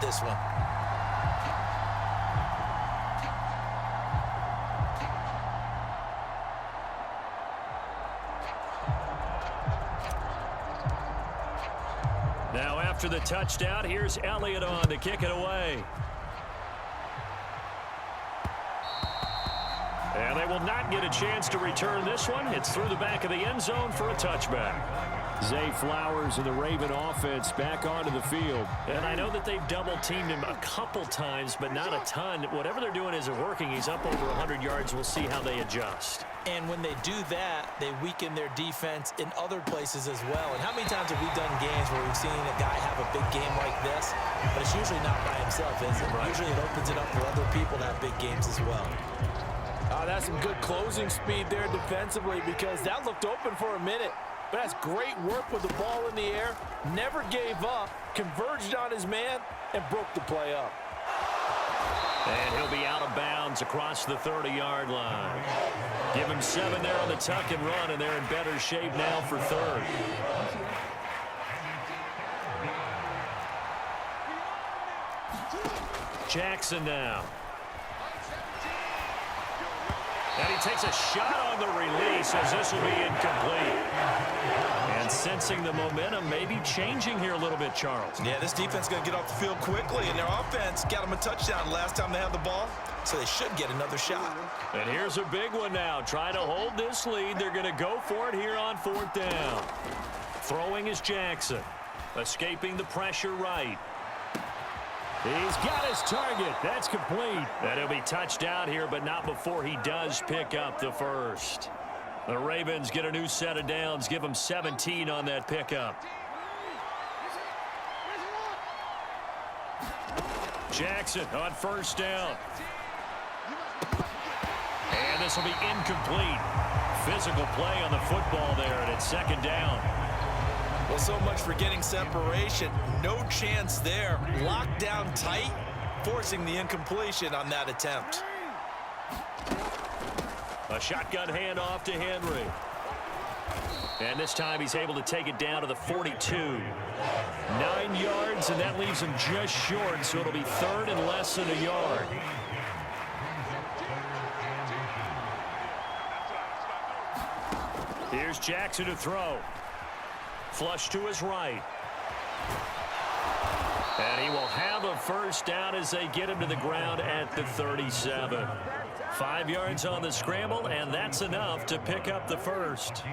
this one. Now after the touchdown, here's Elliott on to kick it away. And they will not get a chance to return this one. It's through the back of the end zone for a touchback. Zay Flowers and the Raven offense back onto the field. And I know that they've double-teamed him a couple times, but not a ton. Whatever they're doing isn't working. He's up over 100 yards. We'll see how they adjust. And when they do that, they weaken their defense in other places as well. And how many times have we done games where we've seen a guy have a big game like this, but it's usually not by himself, is it? Right. Usually it opens it up for other people to have big games as well. That's some good closing speed there defensively, because that looked open for a minute. But that's great work with the ball in the air. Never gave up, converged on his man, and broke the play up. And he'll be out of bounds across the 30-yard line. Give him 7 there on the tuck and run, and they're in better shape now for third. Jackson now. And he takes a shot on the release as this will be incomplete. And sensing the momentum maybe changing here a little bit, Charles. Yeah, this defense is going to get off the field quickly, and their offense got them a touchdown last time they had the ball, so they should get another shot. And here's a big one now. Trying to hold this lead. They're going to go for it here on 4th down. Throwing is Jackson. Escaping the pressure right. He's got his target. That's complete. And he'll be touched out here, but not before he does pick up the first. The Ravens get a new set of downs. Give them 17 on that pickup. Jackson on 1st down. And this will be incomplete. Physical play on the football there, and it's 2nd down. Well, so much for getting separation. No chance there. Locked down tight, forcing the incompletion on that attempt. A shotgun handoff to Henry. And this time he's able to take it down to the 42. 9 yards, and that leaves him just short, so it'll be 3rd and less than a yard. Here's Jackson to throw. Flush to his right. And he will have a 1st down as they get him to the ground at the 37. 5 yards on the scramble, and that's enough to pick up the first.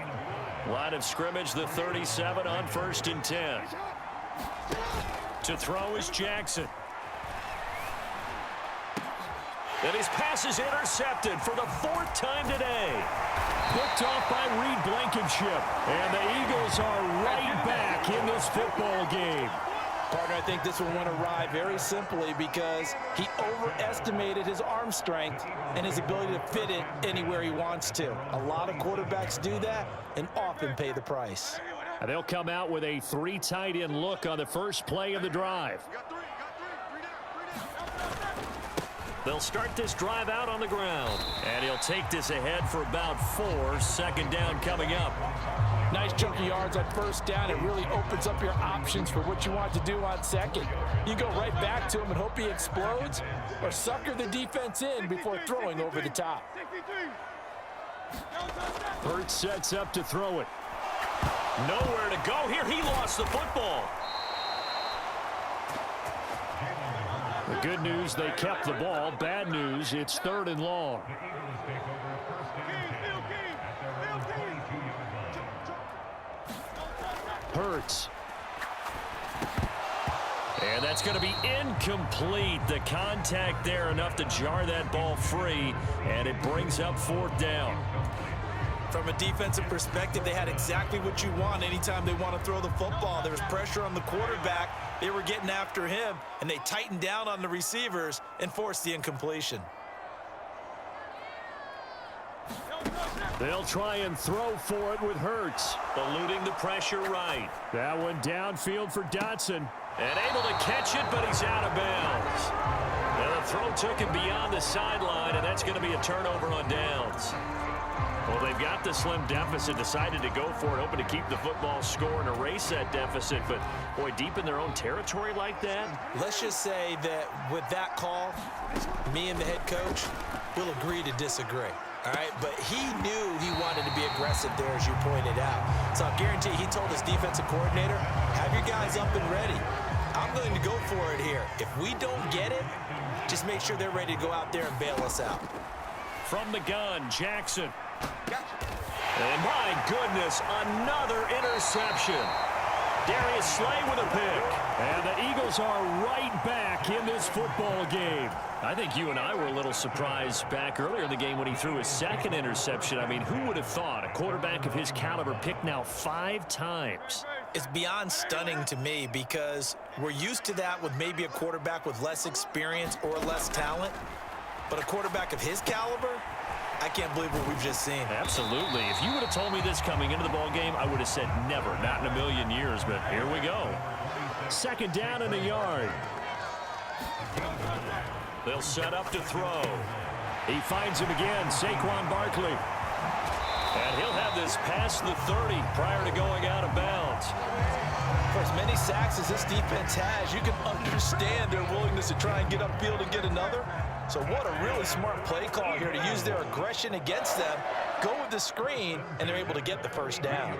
Line of scrimmage, the 37 on 1st and 10. To throw is Jackson. And his pass is intercepted for the 4th time today. Picked off by Reed Blankenship. And the Eagles are right back in this football game. Partner, I think this one went awry very simply because he overestimated his arm strength and his ability to fit it anywhere he wants to. A lot of quarterbacks do that and often pay the price. And they'll come out with a 3 tight end look on the first play of the drive. They'll start this drive out on the ground. And he'll take this ahead for about 4. 2nd down coming up. Nice chunk of yards on 1st down. It really opens up your options for what you want to do on 2nd. You go right back to him and hope he explodes, or sucker the defense in before throwing over the top. Hurts sets up to throw it. Nowhere to go here. He lost the football. The good news, they kept the ball. Bad news, it's 3rd and long. Hurts. And that's going to be incomplete. The contact there enough to jar that ball free, and it brings up 4th down. From a defensive perspective, they had exactly what you want anytime they want to throw the football. There was pressure on the quarterback. They were getting after him, and they tightened down on the receivers and forced the incompletion. They'll try and throw for it with Hurts. Eluding the pressure right. That one downfield for Dotson. And able to catch it, but he's out of bounds. And the throw took him beyond the sideline, and that's going to be a turnover on downs. Well, they've got the slim deficit, decided to go for it, hoping to keep the football score and erase that deficit. But, boy, deep in their own territory like that. Let's just say that with that call, me and the head coach will agree to disagree. All right, but he knew he wanted to be aggressive there, as you pointed out. So I'll guarantee he told his defensive coordinator, have your guys up and ready. I'm going to go for it here. If we don't get it, just make sure they're ready to go out there and bail us out. From the gun, Jackson. And my goodness, another interception. Darius Slay with a pick. And the Eagles are right back in this football game. I think you and I were a little surprised back earlier in the game when he threw his second interception. I mean, who would have thought a quarterback of his caliber picked now 5 times? It's beyond stunning to me because we're used to that with maybe a quarterback with less experience or less talent. But a quarterback of his caliber, I can't believe what we've just seen. Absolutely. If you would have told me this coming into the ball game, I would have said never, not in a million years. But here we go. Second down in the yard. They'll set up to throw. He finds him again, Saquon Barkley. And he'll have this past the 30 prior to going out of bounds. For as many sacks as this defense has, you can understand their willingness to try and get upfield and get another. So what a really smart play call here to use their aggression against them, go with the screen, and they're able to get the first down.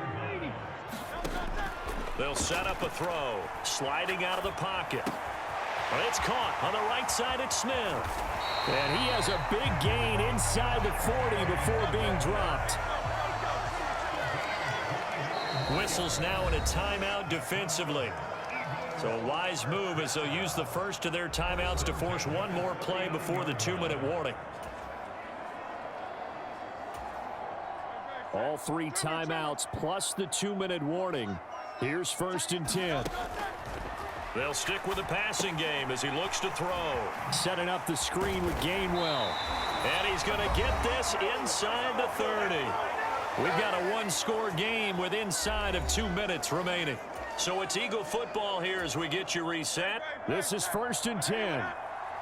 They'll set up a throw, sliding out of the pocket. Well, it's caught on the right side at Smith. And he has a big gain inside the 40 before being dropped. Whistles now in a timeout defensively. So a wise move as they'll use the first of their timeouts to force one more play before the 2-minute warning. All 3 timeouts plus the 2-minute warning. Here's 1st and 10. They'll stick with the passing game as he looks to throw. Setting up the screen with Gainwell. And he's going to get this inside the 30. We've got a 1-score game with inside of 2 minutes remaining. So it's Eagle football here as we get you reset. This is 1st and 10.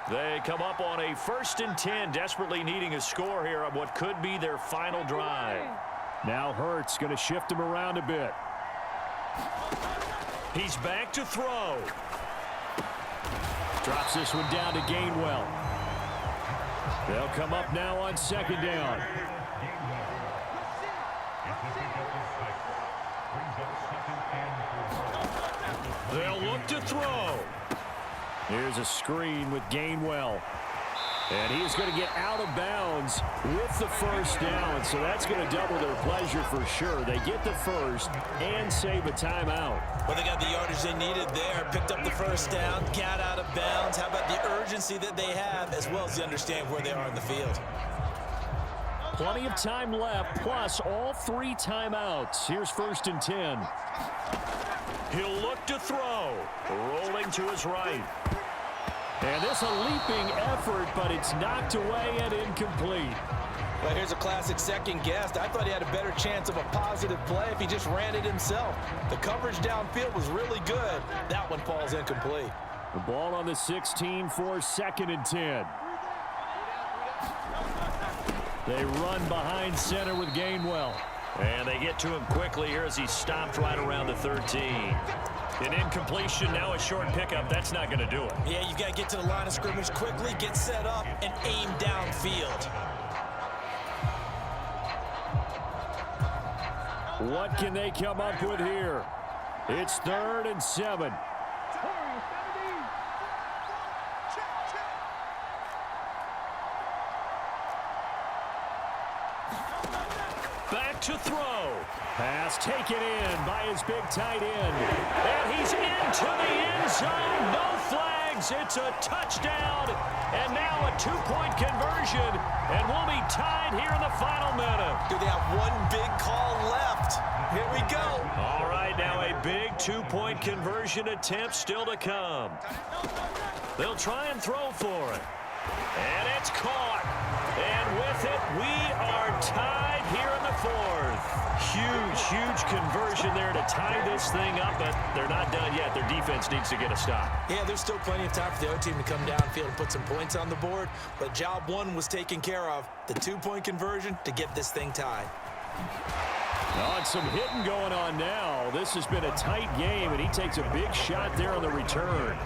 They come up on a 1st and 10, desperately needing a score here on what could be their final drive. Now Hurts going to shift him around a bit. He's back to throw. Drops this one down to Gainwell. They'll come up now on 2nd down. They'll look to throw. Here's a screen with Gainwell. And he's going to get out of bounds with the first down. So that's going to double their pleasure for sure. They get the first and save a timeout. Well, they got the yardage they needed there. Picked up the first down, got out of bounds. How about the urgency that they have as well as the understand where they are in the field? Plenty of time left, plus all 3 timeouts. Here's 1st and 10. He'll look to throw. Rolling to his right. And this a leaping effort, but it's knocked away and incomplete. Well, here's a classic second guess. I thought he had a better chance of a positive play if he just ran it himself. The coverage downfield was really good. That one falls incomplete. The ball on the 16 for 2nd and 10. They run behind center with Gainwell. And they get to him quickly here as he stopped right around the 13. An incompletion, now a short pickup. That's not going to do it. Yeah, you've got to get to the line of scrimmage quickly, get set up, and aim downfield. What can they come up with here? It's 3rd and 7. Back to throw. Pass taken in by his big tight end. And he's into the end zone. No flags. It's a touchdown. And now a 2-point conversion. And we'll be tied here in the final minute. Do they have one big call left? Here we go. All right, now a big 2-point conversion attempt still to come. They'll try and throw for it. And it's caught. And with it, we are tied here in the fourth. Huge conversion there to tie this thing up, but they're not done yet. Their defense needs to get a stop. Yeah, there's still plenty of time for the O team to come downfield and put some points on the board, but job one was taken care of. The two-point conversion to get this thing tied. And some hitting going on now. This has been a tight game, and he takes a big shot there on the return.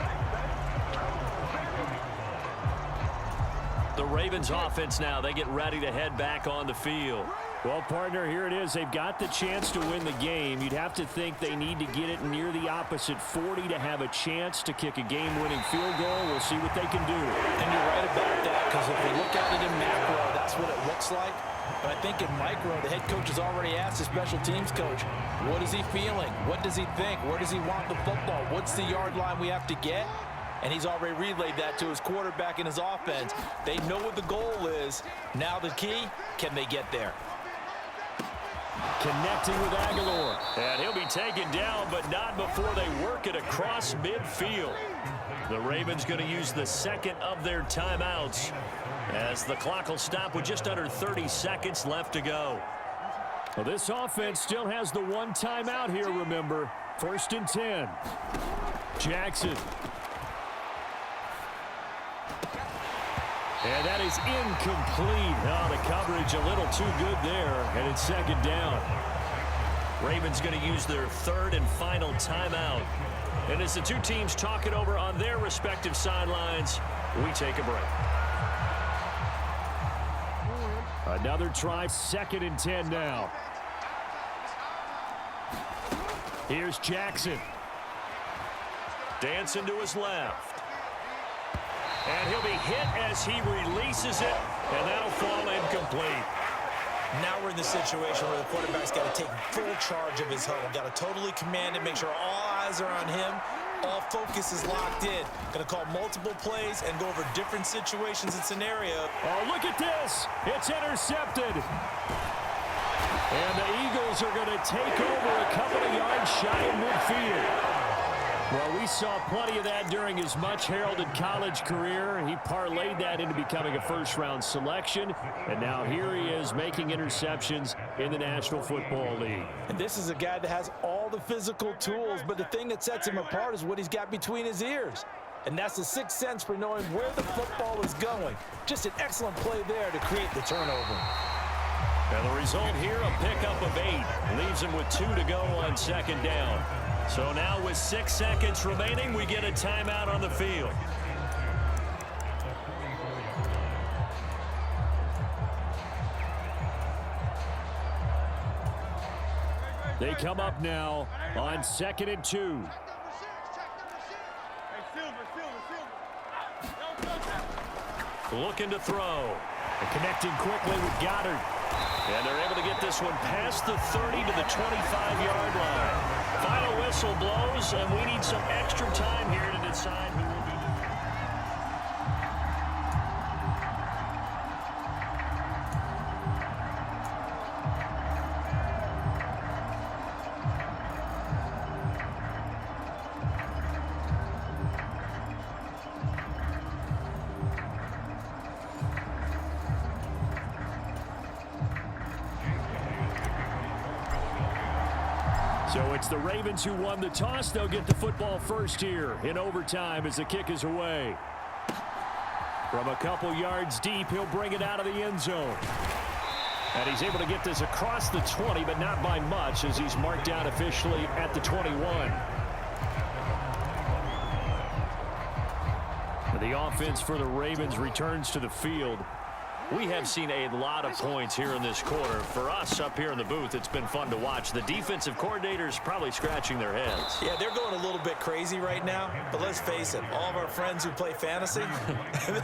The Ravens offense now, they get ready to head back on the field. Well, partner, here it is. They've got the chance to win the game. You'd have to think they need to get it near the opposite 40 to have a chance to kick a game-winning field goal. We'll see what they can do. And you're right about that, because if we look at it in macro, that's what it looks like. But I think in micro, the head coach has already asked the special teams coach, what is he feeling? What does he think? Where does he want the football? What's the yard line we have to get? And he's already relayed that to his quarterback and his offense. They know what the goal is. Now the key, can they get there? Connecting with Aguilar. And he'll be taken down, but not before they work it across midfield. The Ravens going to use the second of their timeouts as the clock will stop with just under 30 seconds left to go. Well, this offense still has the one timeout here, remember. 1st and 10. Jackson. And that is incomplete. Oh, the coverage a little too good there, and it's 2nd down. Ravens going to use their 3rd and final timeout. And as the two teams talk it over on their respective sidelines, we take a break. Another try, 2nd and 10 now. Here's Jackson. Dancing to his left. And he'll be hit as he releases it, and that'll fall incomplete. Now we're in the situation where the quarterback's got to take full charge of his huddle. Got to totally command it, make sure all eyes are on him. All focus is locked in. Going to call multiple plays and go over different situations and scenarios. Oh, look at this. It's intercepted. And the Eagles are going to take over a couple of yards shy of midfield. Well, we saw plenty of that during his much-heralded college career. He parlayed that into becoming a first-round selection, and now here he is making interceptions in the National Football League. And this is a guy that has all the physical tools, but the thing that sets him apart is what he's got between his ears. And that's the sixth sense for knowing where the football is going. Just an excellent play there to create the turnover. And the result here, a pickup of 8. Leaves him with 2 to go on 2nd down. So now with 6 seconds remaining, we get a timeout on the field. They come up now on 2nd and 2. Looking to throw. And connecting quickly with Goddard. And they're able to get this one past the 30 to the 25-yard line. Final whistle blows, and we need some extra time here to decide who will be So it's the Ravens who won the toss. They'll get the football first here in overtime as the kick is away. From a couple yards deep, he'll bring it out of the end zone. And he's able to get this across the 20, but not by much as he's marked out officially at the 21. The offense for the Ravens returns to the field. We have seen a lot of points here in this quarter. For us up here in the booth, it's been fun to watch. The defensive coordinators probably scratching their heads. Yeah, they're going a little bit crazy right now. But let's face it, all of our friends who play fantasy,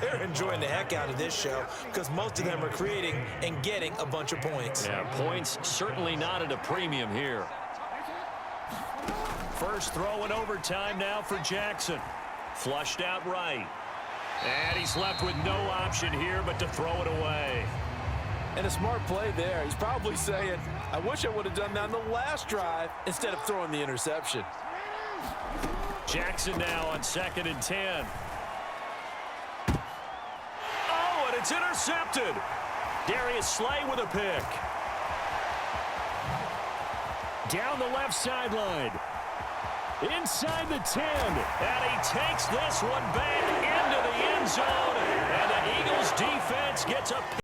they're enjoying the heck out of this show because most of them are creating and getting a bunch of points. Yeah, points certainly not at a premium here. First throw in overtime now for Jackson. Flushed out right. And he's left with no option here but to throw it away. And a smart play there. He's probably saying, I wish I would have done that on the last drive instead of throwing the interception. Jackson now on 2nd and 10. It's intercepted. Darius Slay with a pick. Down the left sideline. Inside the 10. And he takes this one back into the end zone. And the Eagles defense gets a